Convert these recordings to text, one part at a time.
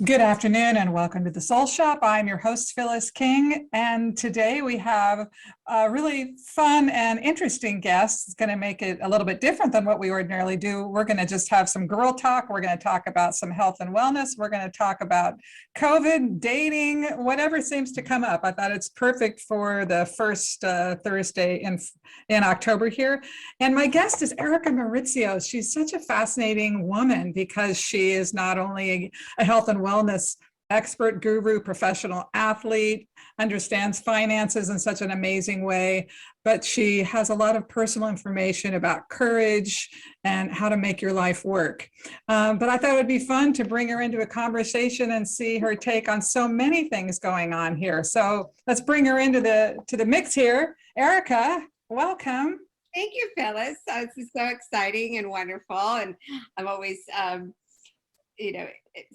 Good afternoon and welcome to the Soul Shop. I'm your host, Phyllis King, and today we have a really fun and interesting guest. It's going to make it a little bit different than what we ordinarily do. We're going to just have some girl talk. We're going to talk about some health and wellness. We're going to talk about COVID, dating, whatever seems to come up. I thought it's perfect for the first Thursday in October here. And my guest is Erica Morizio. She's such a fascinating woman because she is not only a health and wellness expert, guru, professional athlete, understands finances in such an amazing way, but she has a lot of personal information about courage and how to make your life work. But I thought it would be fun to bring her into a conversation and see her take on so many things going on here. So let's bring her into the mix here. Erica, welcome. Thank you, Phyllis. This is so exciting and wonderful, and I'm always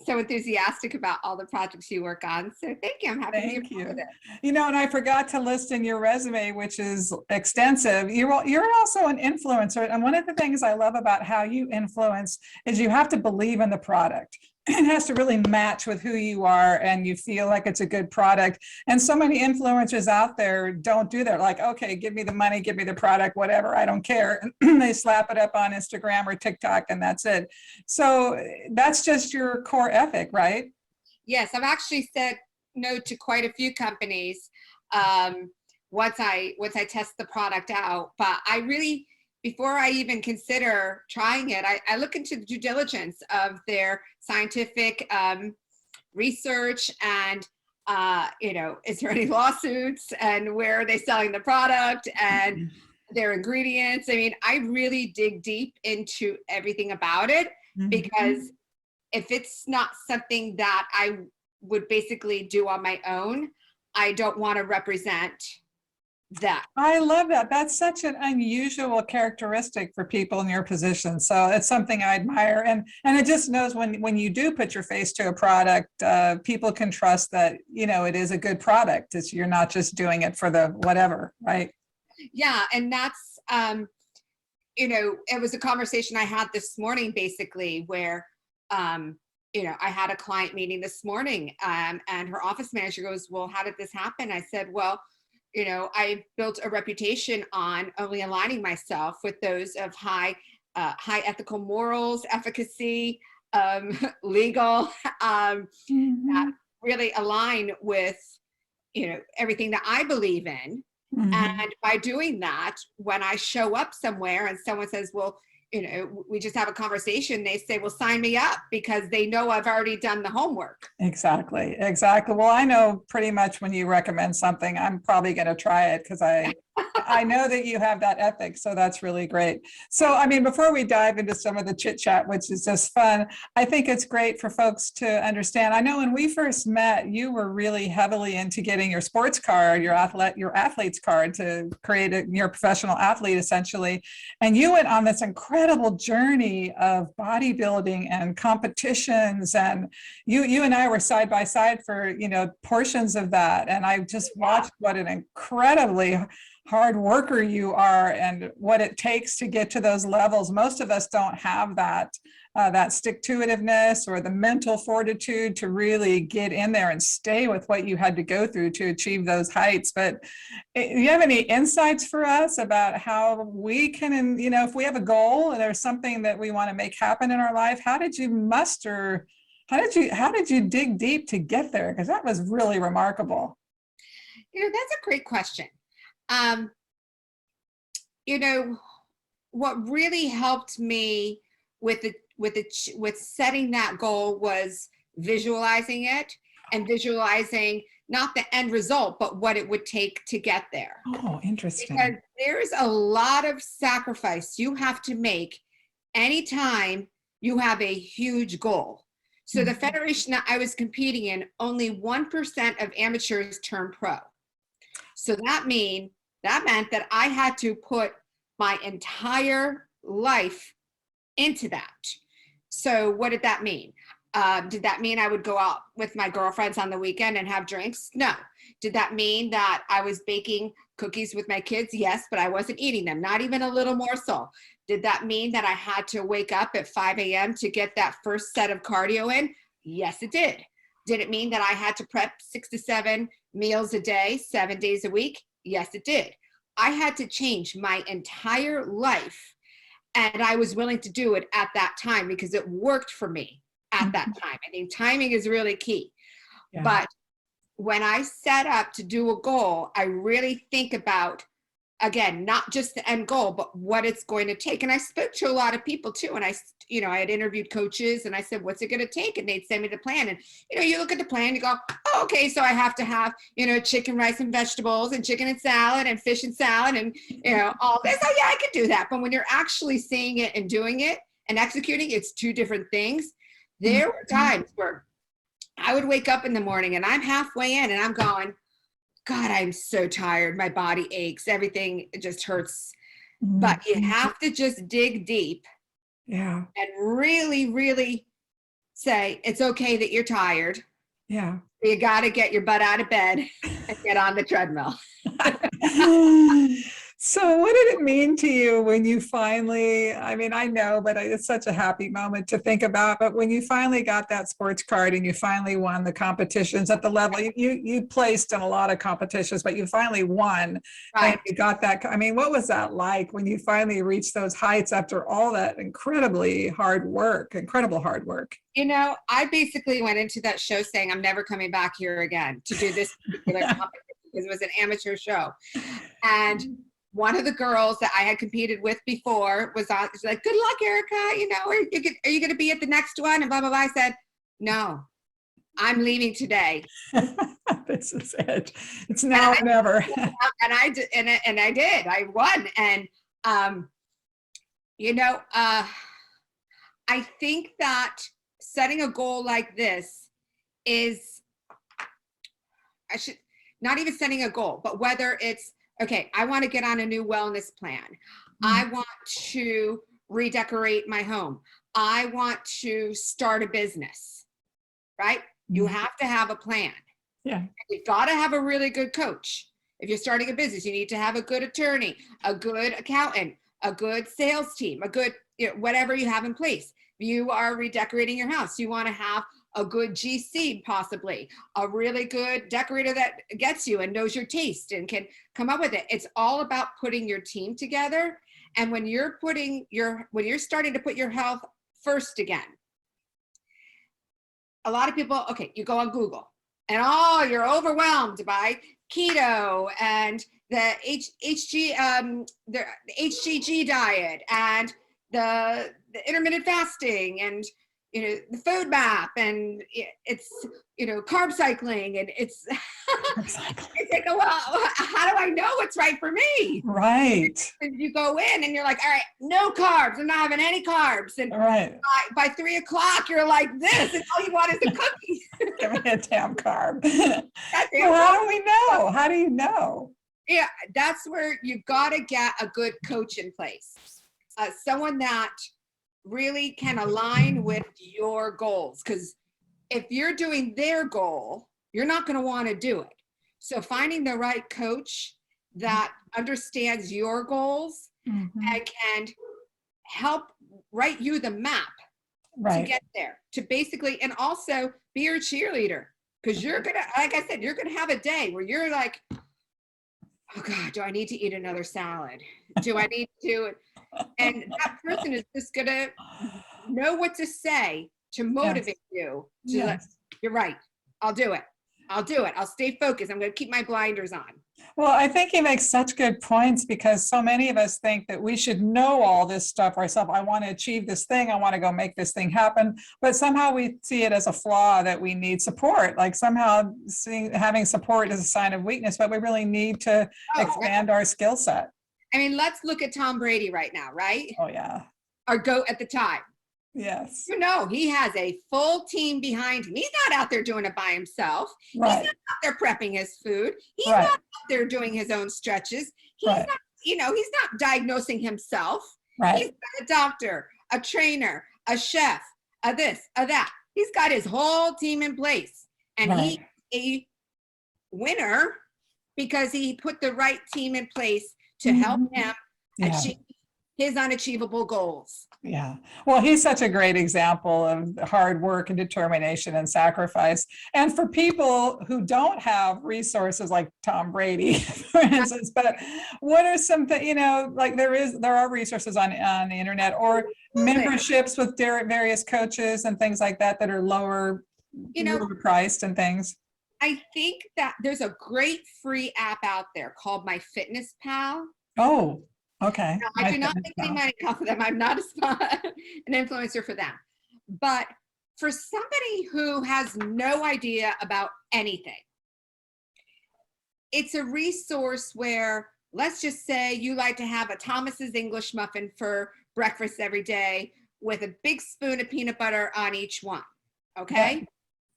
so enthusiastic about all the projects you work on. So thank you. I'm happy to be part of it. And I forgot to list in your resume, which is extensive. You're also an influencer. And one of the things I love about how you influence is you have to believe in the product. It has to really match with who you are and you feel like it's a good product. And so many influencers out there don't do that. Like, okay, give me the money, give me the product, whatever, I don't care. They slap it up on Instagram or TikTok and that's it. So that's just your core ethic, right? Yes, I've actually said no to quite a few companies once I test the product out. But I really, before I even consider trying it, I look into the due diligence of their scientific research and, is there any lawsuits and where are they selling the product and their ingredients. I mean, I really dig deep into everything about it because if it's not something that I would basically do on my own, I don't want to represent that. I love that. That's such an unusual characteristic for people in your position. So it's something I admire. And it just knows when you do put your face to a product, people can trust that, it is a good product. You're not just doing it for the whatever, right? Yeah. And that's, it was a conversation I had this morning, basically, where, I had a client meeting this morning and her office manager goes, well, how did this happen? I said, well, I built a reputation on only aligning myself with those of high ethical morals, efficacy, legal, that really align with, everything that I believe in. And by doing that, when I show up somewhere and someone says, well, we just have a conversation, they say, well, sign me up because they know I've already done the homework. Exactly. Well, I know pretty much when you recommend something, I'm probably going to try it because I know that you have that ethic. So that's really great. So, before we dive into some of the chit chat, which is just fun, I think it's great for folks to understand. I know when we first met, you were really heavily into getting your sports card, your athlete's card to create your professional athlete, essentially. And you went on this incredible journey of bodybuilding and competitions. And you and I were side by side for, portions of that. And I just watched what an incredibly hard worker you are and what it takes to get to those levels. Most of us don't have that stick-to-itiveness or the mental fortitude to really get in there and stay with what you had to go through to achieve those heights. But do you have any insights for us about how we can, if we have a goal and there's something that we want to make happen in our life, how did you dig deep to get there? Because that was really remarkable. That's a great question. What really helped me with setting that goal was visualizing it and visualizing not the end result, but what it would take to get there. Oh, interesting. Because there's a lot of sacrifice you have to make anytime you have a huge goal. So the federation that I was competing in, only 1% of amateurs turn pro. So that meant that I had to put my entire life into that. So what did that mean? Did that mean I would go out with my girlfriends on the weekend and have drinks? No. Did that mean that I was baking cookies with my kids? Yes, but I wasn't eating them, not even a little morsel. Did that mean that I had to wake up at 5 a.m. to get that first set of cardio in? Yes, it did. Did it mean that I had to prep 6 to 7 meals a day, 7 days a week? Yes, it did. I had to change my entire life, and I was willing to do it at that time because it worked for me at that time. I think timing is really key. Yeah. But when I set up to do a goal, I really think about, again, not just the end goal, but what it's going to take. And I spoke to a lot of people too. And I had interviewed coaches, and I said, what's it going to take? And they'd send me the plan. And, you look at the plan, you go, oh, okay, so I have to have, chicken, rice, and vegetables, and chicken and salad, and fish and salad, and, all this. Oh yeah, I could do that. But when you're actually seeing it and doing it and executing, it's two different things. There were times where I would wake up in the morning and I'm halfway in and I'm going, God, I'm so tired. My body aches. Everything just hurts. But you have to just dig deep. Yeah. And really, really say, it's okay that you're tired. Yeah. You got to get your butt out of bed and get on the treadmill. So what did it mean to you when you finally, I know, but it's such a happy moment to think about, but when you finally got that sports card and you finally won the competitions at the level, you placed in a lot of competitions, but you finally won, Right. And you got that. What was that like when you finally reached those heights after all that incredible hard work? I basically went into that show saying, I'm never coming back here again to do this particular competition because it was an amateur show. And one of the girls that I had competed with before was on, she's like, good luck, Erica. Are you going to be at the next one? And blah, blah, blah. I said, no, I'm leaving today. This is it. It's now or never. And I did. And I did. I won. And, I think that setting a goal like this is, I should not even setting a goal, but whether it's, okay, I want to get on a new wellness plan. I want to redecorate my home. I want to start a business, right? You have to have a plan. Yeah. You've got to have a really good coach. If you're starting a business, you need to have a good attorney, a good accountant, a good sales team, a good, whatever you have in place. If you are redecorating your house, you want to have a good GC, possibly a really good decorator that gets you and knows your taste and can come up with it. It's all about putting your team together. And when you're starting to put your health first again, a lot of people, okay, you go on Google and you're overwhelmed by keto and the HGG diet and the intermittent fasting and the food map, and it's carb cycling, and it's it's like, well, how do I know what's right for me? Right. And you go in and you're like, all right, no carbs. I'm not having any carbs. And right. by 3 o'clock, you're like this, and all you want is a cookie. Give me a damn carb. Well, how do we know? How do you know? Yeah, that's where you've got to get a good coach in place, someone that really can align with your goals, because if you're doing their goal, you're not going to want to do it. So finding the right coach that understands your goals and can help write you the map to get there, to basically, and also be your cheerleader, because you're gonna, like I said, you're gonna have a day where you're like, oh God, do I need to eat another salad? Do I need to? And that person is just gonna know what to say to motivate you. To you're right. I'll do it. I'll stay focused. I'm gonna keep my blinders on. Well, I think you make such good points, because so many of us think that we should know all this stuff ourselves. I want to achieve this thing. I want to go make this thing happen. But somehow we see it as a flaw, that we need support. Like somehow having support is a sign of weakness, but we really need to expand our skill set. I mean, let's look at Tom Brady right now, right? Oh, yeah. Our GOAT at the time. Yes. He has a full team behind him. He's not out there doing it by himself. Right. He's not out there prepping his food. He's not out there doing his own stretches. He's not, he's not diagnosing himself. Right. He's got a doctor, a trainer, a chef, a this, a that. He's got his whole team in place. And he's a winner because he put the right team in place to help him achieve his unachievable goals. Yeah. Well, he's such a great example of hard work and determination and sacrifice. And for people who don't have resources like Tom Brady, for instance, but what are some, like there are resources on the internet or memberships with various coaches and things like that are lower priced and things. I think that there's a great free app out there called My Fitness Pal. Oh, okay. Now, I do not make any money off of them. I'm not an influencer for them. But for somebody who has no idea about anything, it's a resource where, let's just say you like to have a Thomas's English muffin for breakfast every day with a big spoon of peanut butter on each one, okay? Yeah.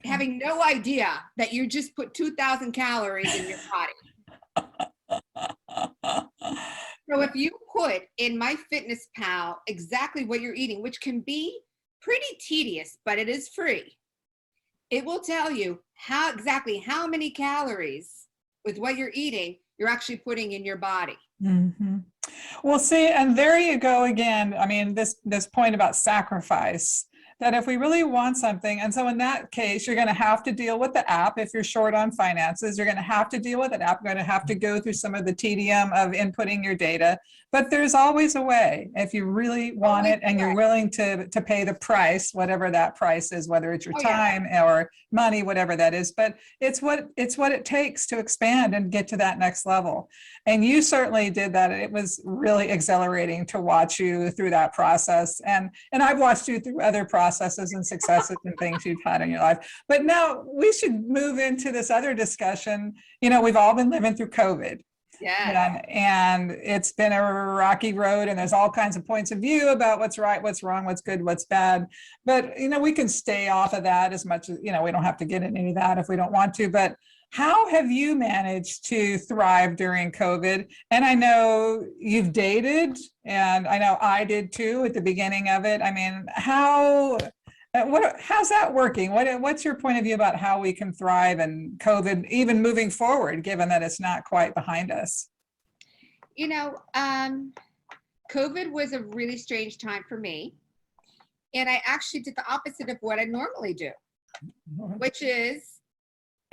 Having no idea that you just put 2,000 calories in your body. So if you put in My Fitness Pal exactly what you're eating, which can be pretty tedious, but it is free, it will tell you exactly how many calories with what you're eating you're actually putting in your body. Mm-hmm. Well, see, and there you go again. I mean, this point about sacrifice, that if we really want something, and so in that case, you're going to have to deal with the app. If you're short on finances, you're going to have to deal with an app. You're going to have to go through some of the tedium of inputting your data, but there's always a way if you really want it and you're willing to pay the price, whatever that price is, whether it's your time or money, whatever that is, but it's what it takes to expand and get to that next level. And you certainly did that. It was really exhilarating to watch you through that process. And I've watched you through other processes and successes and things you've had in your life. But now we should move into this other discussion. We've all been living through COVID. Yeah. And it's been a rocky road, and there's all kinds of points of view about what's right, what's wrong, what's good, what's bad. But, we can stay off of that as much as, we don't have to get into any of that if we don't want to. But how have you managed to thrive during COVID? And I know you've dated, and I know I did too at the beginning of it. I mean, how's that working? What's your point of view about how we can thrive in COVID, even moving forward, given that it's not quite behind us? COVID was a really strange time for me. And I actually did the opposite of what I normally do, which is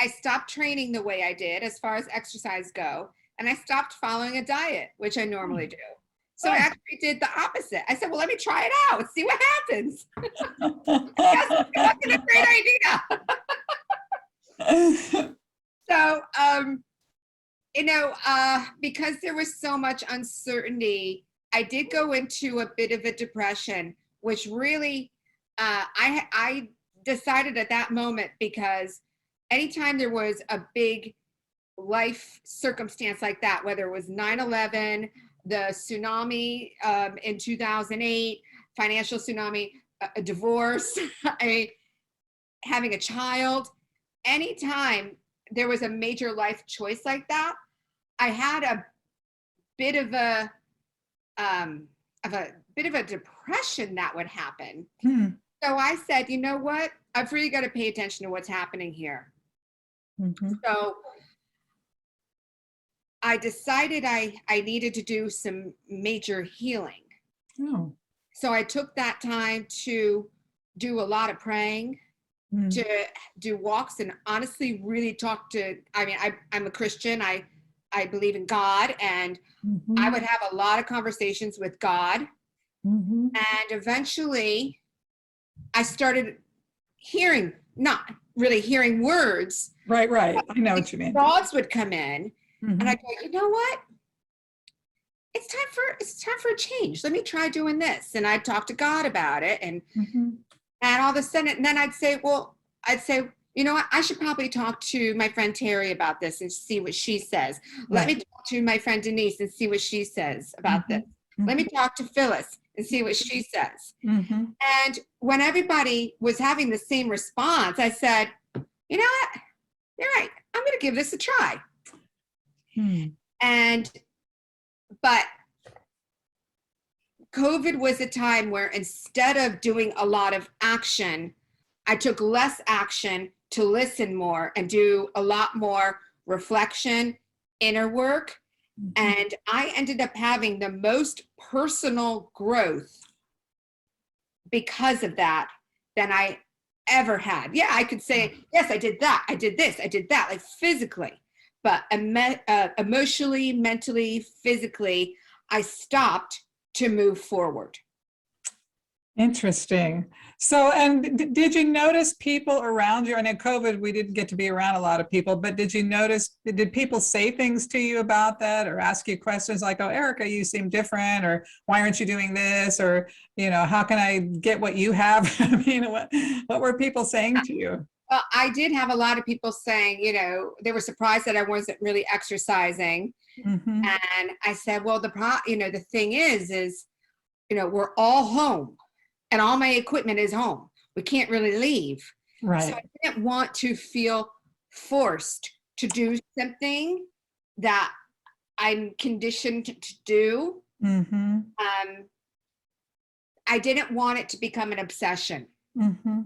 I stopped training the way I did as far as exercise go. And I stopped following a diet, which I normally do. So I actually did the opposite. I said, well, let me try it out. See what happens. Yes, that's a great idea. So, because there was so much uncertainty, I did go into a bit of a depression, which really, I decided at that moment, because anytime there was a big life circumstance like that, whether it was 9/11, the tsunami in 2008, financial tsunami, a divorce, having a child, anytime there was a major life choice like that, I had a bit of a depression that would happen. So I said, you know what? I've really got to pay attention to what's happening here. Mm-hmm. So I decided I needed to do some major healing. Oh. So I took that time to do a lot of praying, to do walks, and honestly really talk to, I'm a Christian. I believe in God, and I would have a lot of conversations with God. And eventually I started not really hearing words. Right. I know what you mean. Thoughts would come in. And I go, you know what? It's time for a change. Let me try doing this. And I'd talk to God about it. And all of a sudden, and then I'd say, you know what? I should probably talk to my friend Terry about this and see what she says. Let me talk to my friend Denise and see what she says about this. Let me talk to Phyllis and see what she says. And when everybody was having the same response, I said, you know what? You're right. I'm going to give this a try. But COVID was a time where instead of doing a lot of action, I took less action to listen more and do a lot more reflection, inner work, And I ended up having the most personal growth because of that than I ever had. Yeah, I could say, yes, I did that. I did this. I did that, like physically. But emotionally, mentally, physically, I stopped to move forward. Interesting. So, and did you notice people around you? And in COVID, we didn't get to be around a lot of people, but did you notice, did people say things to you about that or ask you questions like, oh, Erica, you seem different, or why aren't you doing this? Or, how can I get what you have? I mean, what were people saying to you? Well, I did have a lot of people saying, they were surprised that I wasn't really exercising. Mm-hmm. And I said, well, the thing is, we're all home. And all my equipment is home. We can't really leave. Right. So I didn't want to feel forced to do something that I'm conditioned to do. Mm-hmm. I didn't want it to become an obsession. Mm-hmm.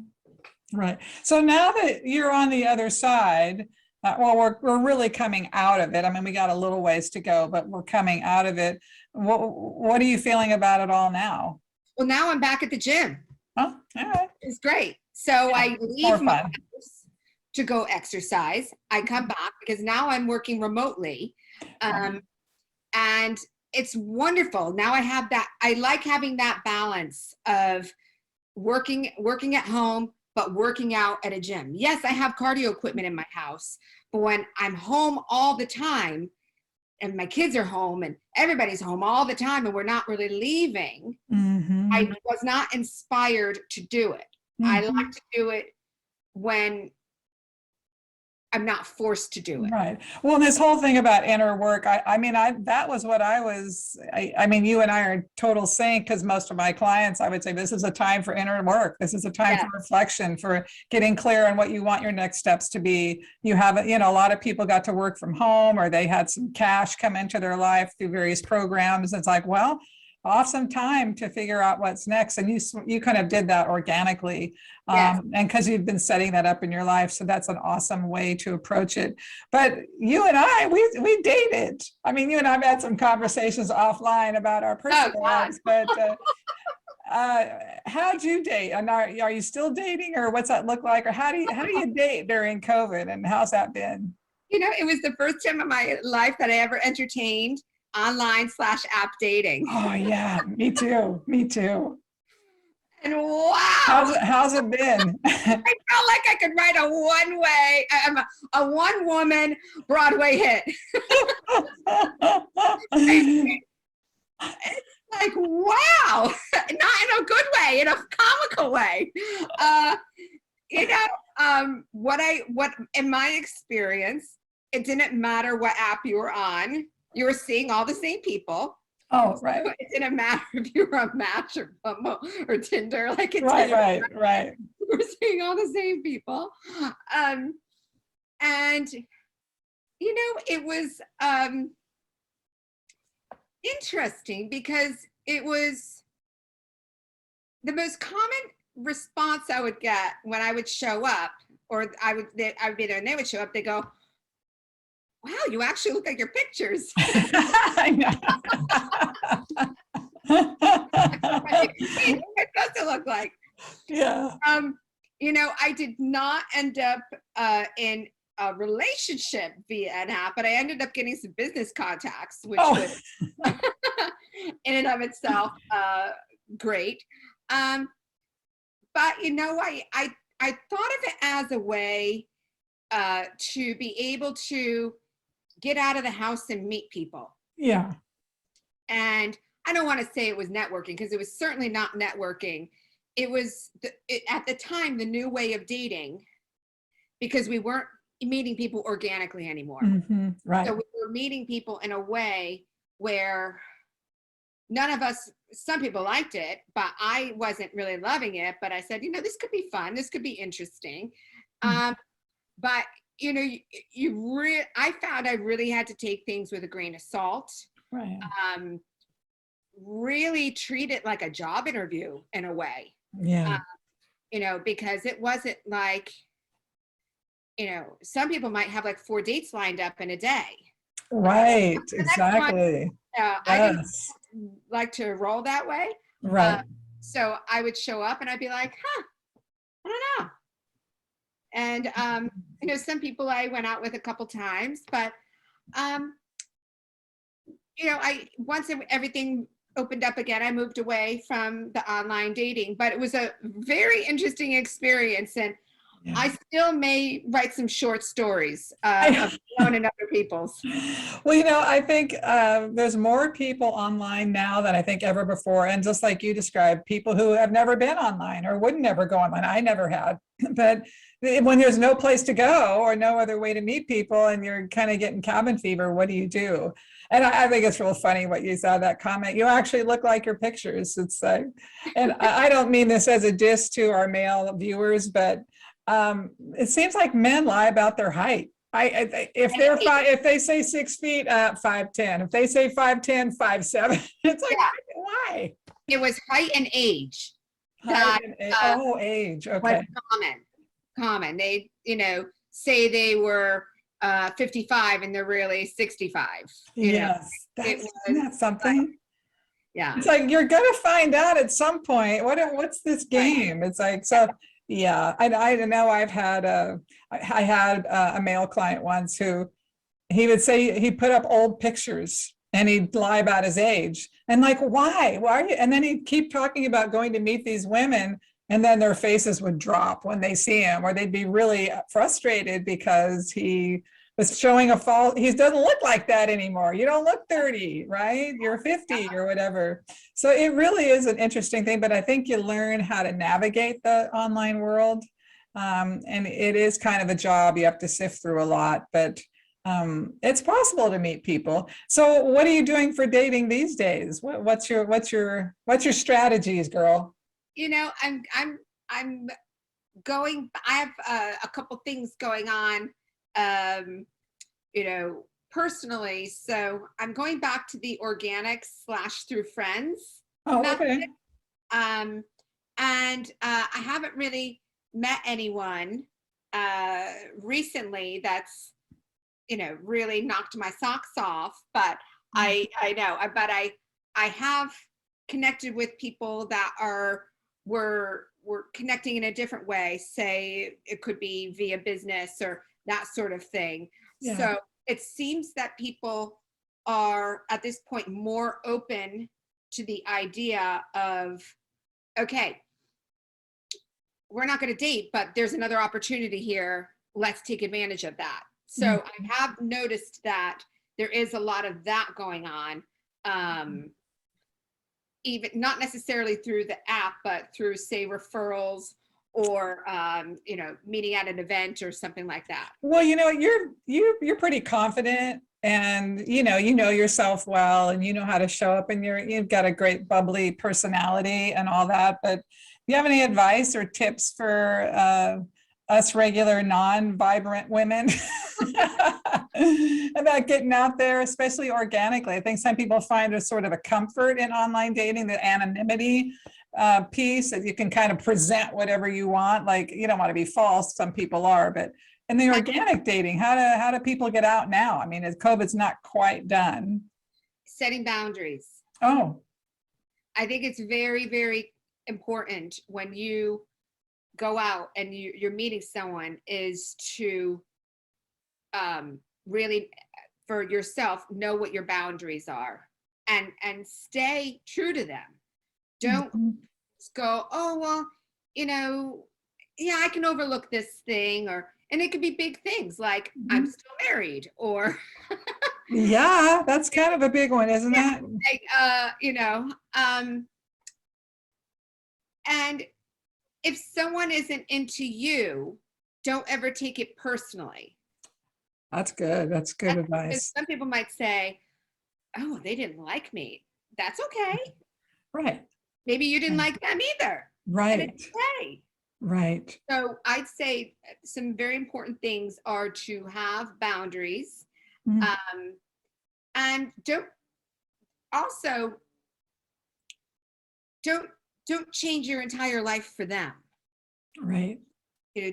Right. So now that you're on the other side, well, we're really coming out of it. I mean, we got a little ways to go, but we're coming out of it. What are you feeling about it all now? Well, now I'm back at the gym. Oh, all right. It's great. So I leave my fun. house to go exercise. I come back because now I'm working remotely. And it's wonderful. Now I have that. I like having that balance of working at home, but working out at a gym. Yes, I have cardio equipment in my house, but when I'm home all the time, and my kids are home and everybody's home all the time and we're not really leaving, Mm-hmm. I was not inspired to do it. Mm-hmm. I like to do it when I'm not forced to do it. Right. Well, this whole thing about inner work, that was what I mean, you and I are in total sync, because most of my clients, I would say, this is a time for inner work. This is a time for reflection, for getting clear on what you want your next steps to be. You have, a lot of people got to work from home, or they had some cash come into their life through various programs. It's like, well, awesome time to figure out what's next. And you kind of did that organically. Yes. And because you've been setting that up in your life. So that's an awesome way to approach it. But you and I, we dated. I mean, you and I've had some conversations offline about our personal lives, but how'd you date? And are you still dating, or what's that look like? Or how do you date during COVID, and how's that been? It was the first time in my life that I ever entertained online/app dating. Oh yeah, me too. Me too. And wow, how's it been? I felt like I could write a one-woman Broadway hit. It's like, wow, not in a good way, in a comical way. What in my experience, it didn't matter what app you were on. You were seeing all the same people. Oh, right. So it didn't matter if you were on Match or Bumble or Tinder. Like it right. You were seeing all the same people. And it was interesting, because it was the most common response I would get when I would show up, or I would be there and they would show up. They go, wow, you actually look like your pictures. I know. What it's supposed to look like. Yeah. I did not end up in a relationship via an app, but I ended up getting some business contacts, which was in and of itself great. But I thought of it as a way to be able to get out of the house and meet people. Yeah. And I don't want to say it was networking, because it was certainly not networking. It was at the time the new way of dating, because we weren't meeting people organically anymore. Mm-hmm. Right. So we were meeting people in a way where none of us, some people liked it, but I wasn't really loving it. But I said, this could be fun. This could be interesting. Mm-hmm. But I found I really had to take things with a grain of salt. Right. Really treat it like a job interview in a way. Yeah. Because it wasn't like, some people might have like 4 dates lined up in a day. Right, The next one, exactly. I didn't Yes, like to roll that way. Uh, right. so I would show up and I'd be like, huh, I don't know. And, some people I went out with a couple times, but, um, once everything opened up again, I moved away from the online dating, but it was a very interesting experience. And Yeah. I still may write some short stories I, of my own and other people's. well, I think there's more people online now than I think ever before. And just like you described, people who have never been online or would never go online. I never had. But when there's no place to go or no other way to meet people and you're kind of getting cabin fever, what do you do? And I think it's real funny what you saw that comment. You actually look like your pictures. It's like, and I don't mean this as a diss to our male viewers, but it seems like men lie about their height. If they say 6 feet, 5'10". If they say 5'10", 5'7". It's like, Yeah, why? it was height and age Height that and uh, age. was Okay. common. They, say they were 55 and they're really 65. Yes, It isn't was that like, something? yeah, It's like you're gonna find out at some point. What's this right. game? It's like so. Yeah, I know. I had a male client once who he would say he put up old pictures and he'd lie about his age. And like, why are you? And then he'd keep talking about going to meet these women, and then their faces would drop when they see him, or they'd be really frustrated because he was showing a fall. He doesn't look like that anymore. You don't look 30, right? You're 50 or whatever. So it really is an interesting thing, but I think you learn how to navigate the online world. And it is kind of a job. You have to sift through a lot, but it's possible to meet people. So what are you doing for dating these days? What's your strategies, girl? I'm going. I have a couple things going on, um, personally. So I'm going back to the organic / through friends Oh, method. okay. Um, and I haven't really met anyone recently that's really knocked my socks off. But I know, but I have connected with people that were connecting in a different way. Say it could be via business or that sort of thing. Yeah. So it seems that people are at this point more open to the idea of, okay, we're not going to date, but there's another opportunity here. Let's take advantage of that. So I have noticed that there is a lot of that going on, even not necessarily through the app, but through, say, referrals or meeting at an event or something like that. Well, you're pretty confident, and you know yourself well, and you know how to show up, and you've got a great bubbly personality and all that. But do you have any advice or tips for us regular non-vibrant women about getting out there, especially organically? I think some people find a sort of a comfort in online dating, the anonymity piece, that you can kind of present whatever you want. Like, you don't want to be false, some people are, but in the organic dating, how do people get out now? I mean, COVID's not quite done. Setting boundaries. Oh, I think it's very, very important when you go out and you're meeting someone is to really, for yourself, know what your boundaries are and stay true to them. Don't go, oh, well, yeah, I can overlook this thing, and it could be big things like I'm still married, or yeah, that's kind of a big one, isn't it? like, and if someone isn't into you, don't ever take it personally. That's good. That's good advice. Some people might say, oh, they didn't like me. That's okay. Right. Maybe you didn't like them either. And Right. it's okay. Right. So I'd say some very important things are to have boundaries, Mhm. and don't change your entire life for them. Right. They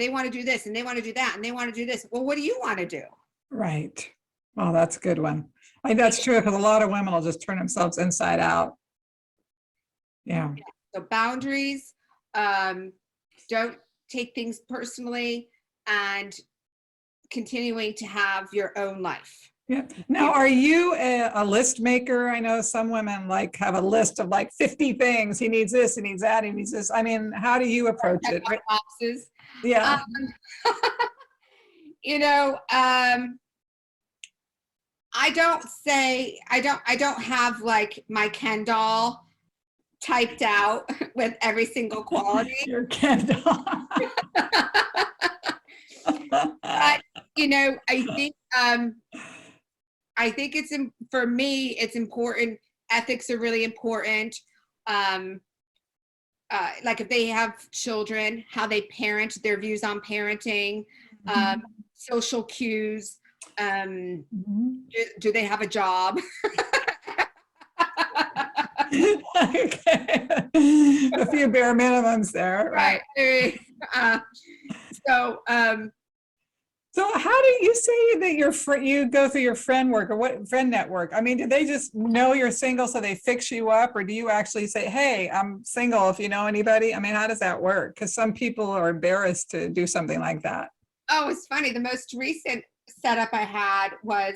want to do this and they want to do that and they want to do this. Well, what do you want to do? Right. Oh, that's a good one. I think that's true because a lot of women will just turn themselves inside out. Yeah. So boundaries, don't take things personally, and continuing to have your own life. Yeah. Now, are you a list maker? I know some women like have a list of like 50 things. He needs this, he needs that, he needs this. I mean, how do you approach it? Boxes. Yeah. You know, I don't have like my Ken doll typed out with every single quality. Your Kendall. But you know, I think it's for me, it's important. Ethics are really important. Um, like if they have children, how they parent, their views on parenting, social cues. Do they have a job? Okay. A few bare minimums there, right? So, So how do you say that you go through your friend work or what friend network? I mean, do they just know you're single so they fix you up, or do you actually say, hey, I'm single if you know anybody? I mean, how does that work? Because some people are embarrassed to do something like that. oh, it's funny. The most recent setup I had was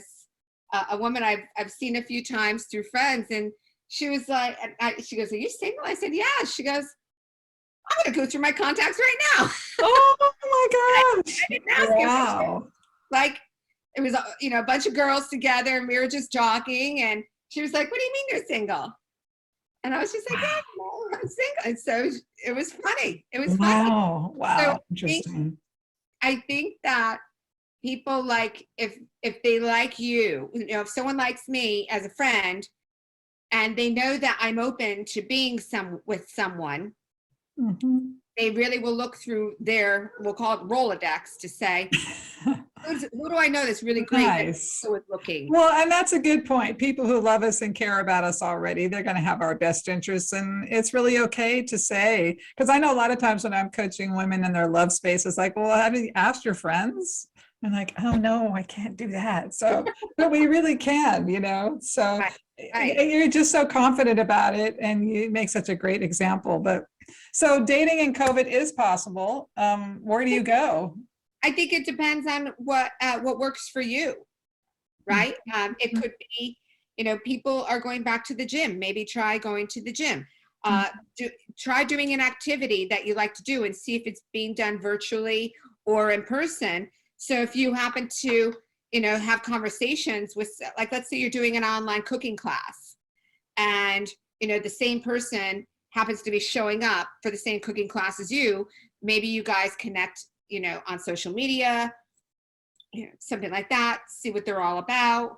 a woman I've seen a few times through friends, and she was like, she goes, "Are you single?" I said, "Yeah." She goes, "I'm gonna go through my contacts right now." Oh my gosh! I didn't ask Wow! him. Like it was, you know, a bunch of girls together, and we were just jogging, and she was like, "What do you mean you're single?" And I was just like, "Yeah, no, I'm single." And so it was funny. It was funny. Wow! So Wow! Interesting. I think that people like if they like you know, if someone likes me as a friend and they know that I'm open to being with someone, Mhm. they really will look through their, we'll call it Rolodex, to say, who do I know that's really great Nice. that's looking. Well, and that's a good point. People who love us and care about us already, they're going to have our best interests. And it's really okay to say, because I know a lot of times when I'm coaching women in their love space, it's like, well, have you asked your friends? And like, oh no, I can't do that. So, but we really can, you know? So Right, right. you're just so confident about it and you make such a great example. But so dating in COVID is possible. Where do you go? I think it depends on what works for you, right? It could be, you know, people are going back to the gym. Maybe try going to the gym. Try doing an activity that you like to do and see if it's being done virtually or in person. So if you happen to, you know, have conversations with, like, let's say you're doing an online cooking class and, you know, the same person happens to be showing up for the same cooking class as you, maybe you guys connect, you know, on social media, you know, something like that, see what they're all about,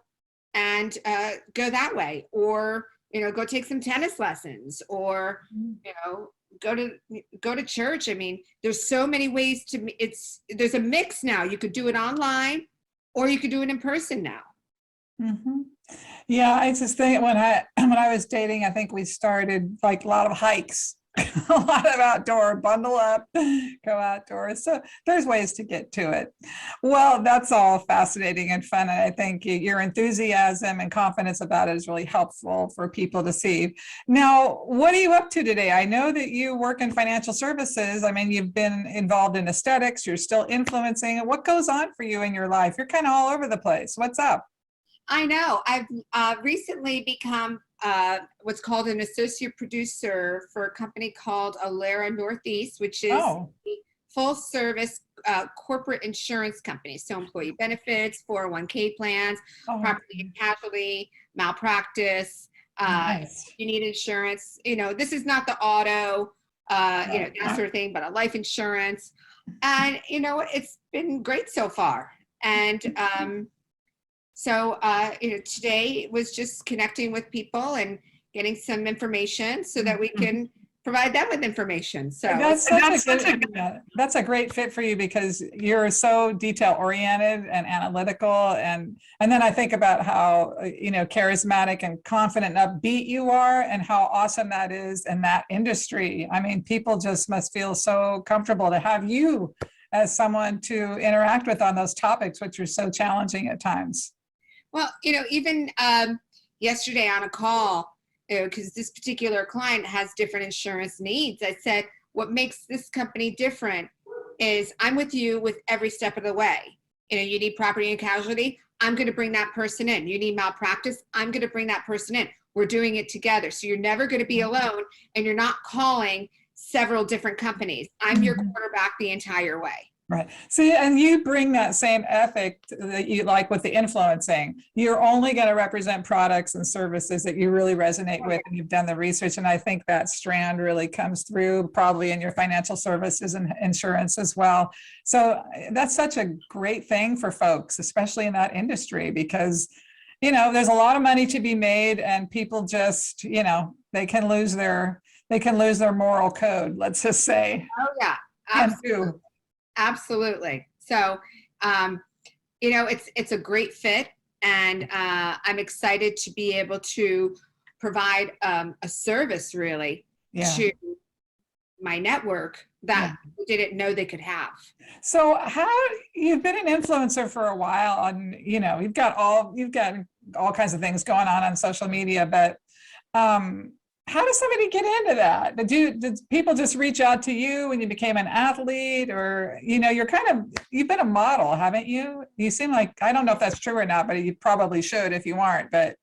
and go that way. Or, you know, go take some tennis lessons, or, you know, go to church. I mean, there's so many ways to, there's a mix now. You could do it online or you could do it in person now. Mhm. Yeah, I just think when I was dating, I think we started like a lot of hikes, a lot of outdoor, bundle up, go outdoors. So there's ways to get to it. Well, that's all fascinating and fun. And I think your enthusiasm and confidence about it is really helpful for people to see. Now, what are you up to today? I know that you work in financial services. I mean, you've been involved in aesthetics, you're still influencing. What goes on for you in your life? You're kind of all over the place. What's up? I know. I've recently become what's called an associate producer for a company called Alera Northeast, which is Oh, a full service corporate insurance company. So employee benefits, 401k plans, oh, property and casualty, malpractice. nice. You need insurance. You know, this is not the auto, you know, that sort of thing, but a life insurance. And, you know, it's been great so far. And, so, you know, today was just connecting with people and getting some information so that we can provide them with information. So That's that's a great fit for you because you're so detail oriented and analytical. And then I think about how, you know, charismatic and confident and upbeat you are and how awesome that is in that industry. I mean, people just must feel so comfortable to have you as someone to interact with on those topics, which are so challenging at times. Well, even yesterday on a call, because this particular client has different insurance needs, I said, what makes this company different is I'm with you with every step of the way. You need property and casualty, I'm going to bring that person in. You need malpractice, I'm going to bring that person in. We're doing it together. So you're never going to be alone, and you're not calling several different companies. I'm your quarterback the entire way. Right. See, and you bring that same ethic that you like with the influencing. You're only going to represent products and services that you really resonate with, and you've done the research. And I think that strand really comes through probably in your financial services and insurance as well. So that's such a great thing for folks, especially in that industry, because, there's a lot of money to be made, and people just, they can lose their moral code, let's just say. Oh yeah, absolutely. Absolutely. So, it's a great fit, and I'm excited to be able to provide a service really to my network that I didn't know they could have. So you've been an influencer for a while, and you've got all kinds of things going on social media, but how does somebody get into that? Did people just reach out to you when you became an athlete, or you've been a model, haven't you? You seem like, I don't know if that's true or not, but you probably should if you aren't. But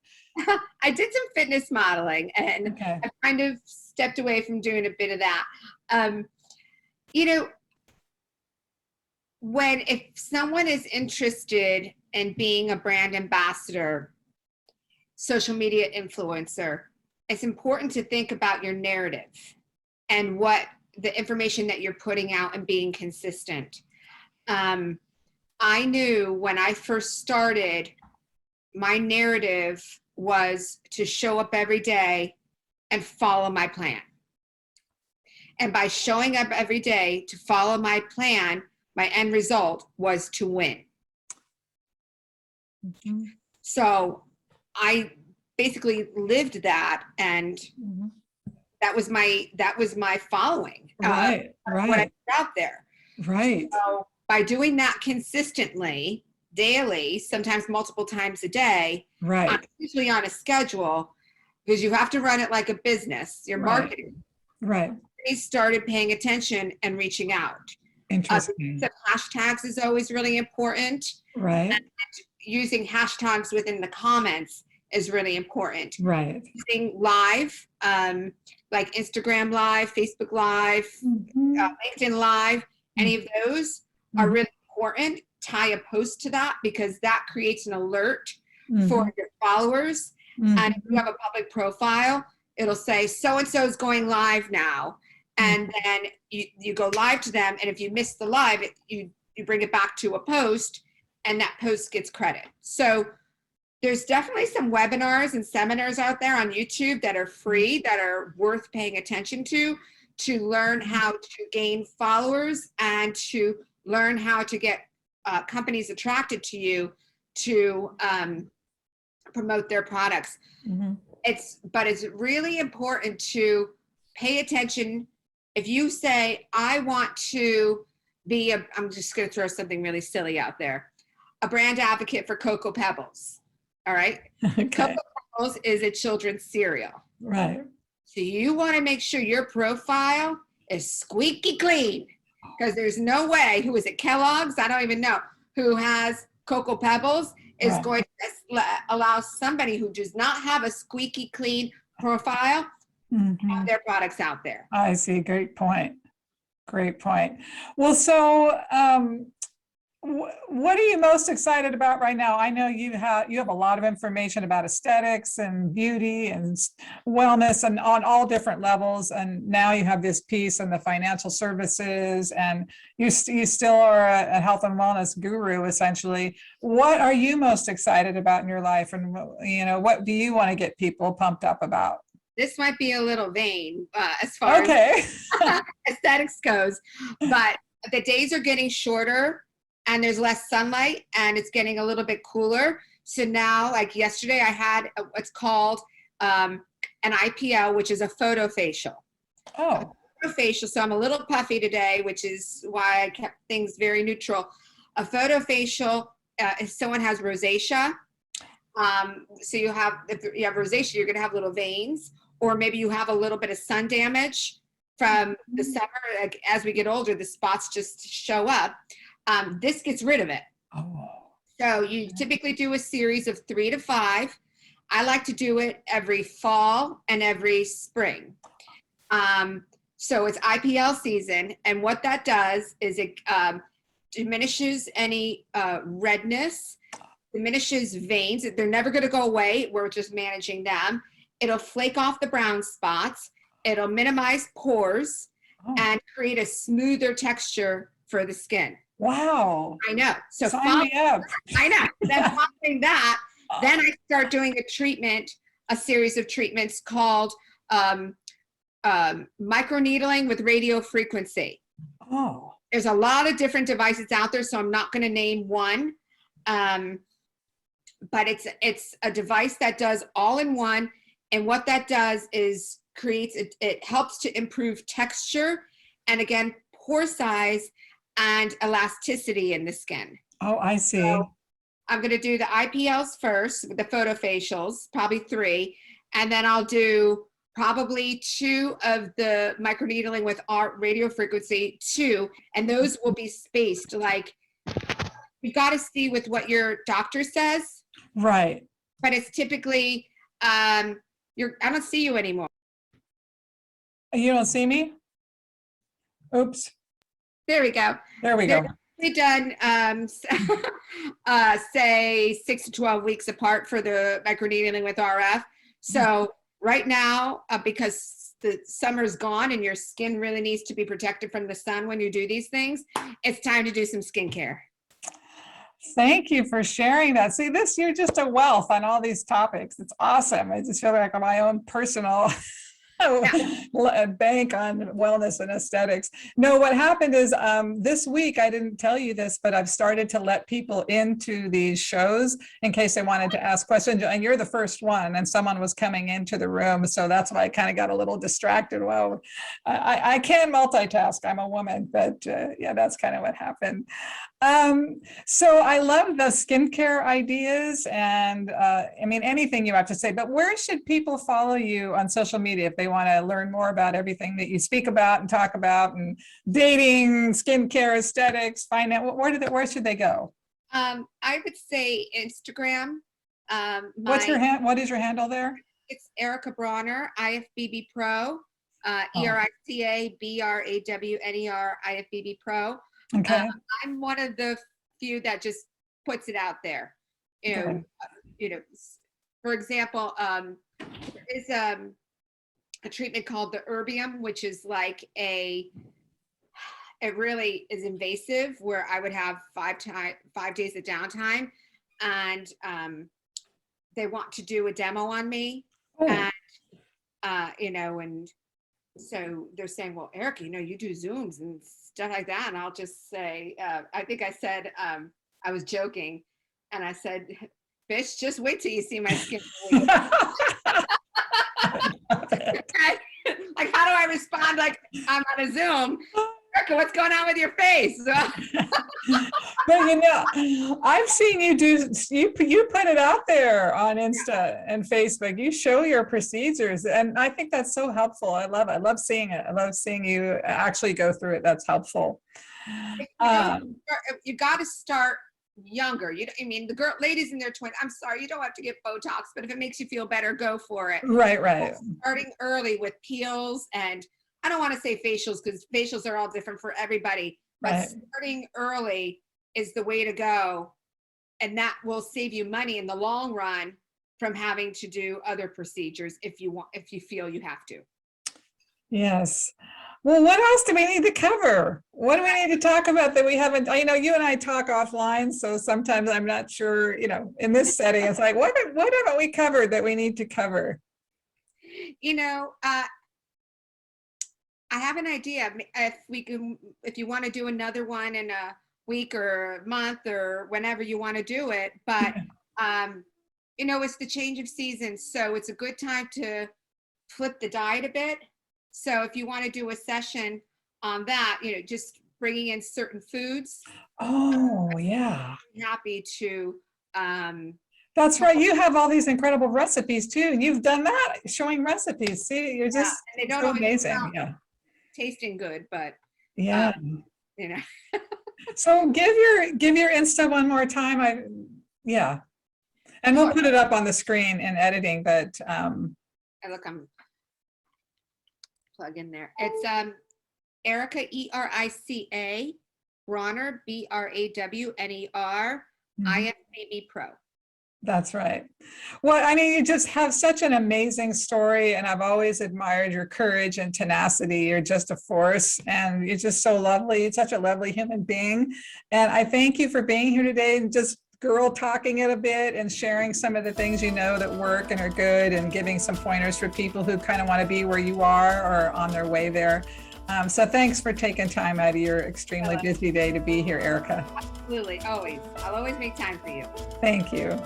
I did some fitness modeling, and I kind of stepped away from doing a bit of that. If someone is interested in being a brand ambassador, social media influencer, it's important to think about your narrative and what the information that you're putting out and being consistent. I knew when I first started, my narrative was to show up every day and follow my plan. And by showing up every day to follow my plan, my end result was to win. So I basically lived that, and that was my following. Right. What I put out there. Right. So by doing that consistently, daily, sometimes multiple times a day, I'm usually on a schedule, because you have to run it like a business. Your marketing. Right. They started paying attention and reaching out. Interesting. The hashtags is always really important. Right. And using hashtags within the comments is really important. Right. Using live, like Instagram Live, Facebook Live, LinkedIn Live, any of those are really important. Tie a post to that, because that creates an alert for your followers. And if you have a public profile, it'll say so-and-so is going live now. And then you go live to them. And if you miss the live, you bring it back to a post, and that post gets credit. So there's definitely some webinars and seminars out there on YouTube that are free, that are worth paying attention to learn how to gain followers and to learn how to get companies attracted to you to promote their products. But it's really important to pay attention. If you say, I want to be I'm just going to throw something really silly out there, a brand advocate for Cocoa Pebbles. All right. Cocoa Pebbles is a children's cereal. Right. So you want to make sure your profile is squeaky clean, because there's no way, who is it, Kellogg's? I don't even know, who has Cocoa Pebbles is going to allow somebody who does not have a squeaky clean profile have their products out there. I see. Great point. Great point. Well, so what are you most excited about right now? I know you have a lot of information about aesthetics and beauty and wellness, and on all different levels. And now you have this piece in the financial services, and you still are a health and wellness guru, essentially. What are you most excited about in your life? And, what do you want to get people pumped up about? This might be a little vain as far as aesthetics goes, but the days are getting shorter, and there's less sunlight, and it's getting a little bit cooler. So now, like yesterday, I had what's called an IPL, which is a photo facial. Oh. A photo facial. So I'm a little puffy today, which is why I kept things very neutral. A photo facial, if someone has rosacea, So you have, if you have rosacea, you're going to have little veins, or maybe you have a little bit of sun damage from the summer. Like, as we get older, the spots just show up. This gets rid of it. Oh. So you typically do a series of 3 to 5. I like to do it every fall and every spring. So it's IPL season, and what that does is it diminishes any redness, diminishes veins. They're never going to go away. We're just managing them. It'll flake off the brown spots. It'll minimize pores and create a smoother texture for the skin. Wow. I know. So sign me up. I know. Then following that, then I start doing a series of treatments called microneedling with radio frequency. Oh. There's a lot of different devices out there, so I'm not going to name one. But it's a device that does all in one, and what that does is it helps to improve texture and, again, pore size and elasticity in the skin. Oh, I see. So I'm going to do the IPLs first, the photofacials, probably 3, and then I'll do probably 2 of the microneedling with our radio frequency, 2, and those will be spaced. Like, you got to see with what your doctor says. Right. But it's typically, I don't see you anymore. You don't see me? Oops. There we go. There we go. We've done, say 6 to 12 weeks apart for the microneedling with RF. So right now, because the summer's gone and your skin really needs to be protected from the sun when you do these things, it's time to do some skincare. Thank you for sharing that. See, you're just a wealth on all these topics. It's awesome. I just feel like my own personal bank on wellness and aesthetics. No, what happened is this week, I didn't tell you this, but I've started to let people into these shows in case they wanted to ask questions. And you're the first one, and someone was coming into the room. So that's why I kind of got a little distracted. Well, I can multitask. I'm a woman, but yeah, that's kind of what happened. So I love the skincare ideas, and I mean, anything you have to say, but where should people follow you on social media if they want to learn more about everything that you speak about and talk about, and dating, skincare, aesthetics, finance? Where should they go? I would say Instagram. What is your handle there? It's Erica Brawner, IFBB Pro, ERICA BRAWNER IFBB Pro. Okay. I'm one of the few that just puts it out there. You know, for example, there is a treatment called the Erbium, which is like it really is invasive, where I would have 5 days of downtime, and they want to do a demo on me. Oh. And and so they're saying, well, Erica, you do Zooms and stuff like that. And I'll just say, I think I said, I was joking, and I said, bitch, just wait till you see my skin. Like, how do I respond? Like, I'm on a Zoom. Erica, what's going on with your face? But I've seen you you put it out there on Insta and Facebook. You show your procedures, and I think that's so helpful. I love seeing it. I love seeing you actually go through it. That's helpful. You got to start younger. The ladies in their 20s, I'm sorry, you don't have to get Botox, but if it makes you feel better, go for it. Right. Starting early with peels, and I don't want to say facials, because facials are all different for everybody, but right. Starting early is the way to go, and that will save you money in the long run from having to do other procedures if you feel you have to. Yes. Well, what else do we need to cover? What do we need to talk about that we haven't? You and I talk offline, so sometimes I'm not sure, in this setting, it's like, what haven't we covered that we need to cover? I have an idea. If you want to do another one in a week or a month or whenever you want to do it, but it's the change of season, so it's a good time to flip the diet a bit. So if you want to do a session on that, just bringing in certain foods. Oh, yeah. I'm happy to That's right. You have all these incredible recipes too. And you've done that, showing recipes. See, you're Yeah, just and they don't so always amazing. sound Yeah. tasting good, but Yeah. you know, So give your Insta one more time. Yeah. And we'll Sure. put it up on the screen in editing, but and look, I'm plug in there. It's Erica, Erica, Brawner, Brawner, IFBB Pro. that's right. Well, I mean, you just have such an amazing story, and I've always admired your courage and tenacity. You're just a force, and you're just so lovely. You're such a lovely human being. And I thank you for being here today and just girl talking it a bit and sharing some of the things you know that work and are good, and giving some pointers for people who kind of want to be where you are or on their way there. So thanks for taking time out of your extremely busy day to be here, Erica. Absolutely, always. I'll always make time for you. Thank you.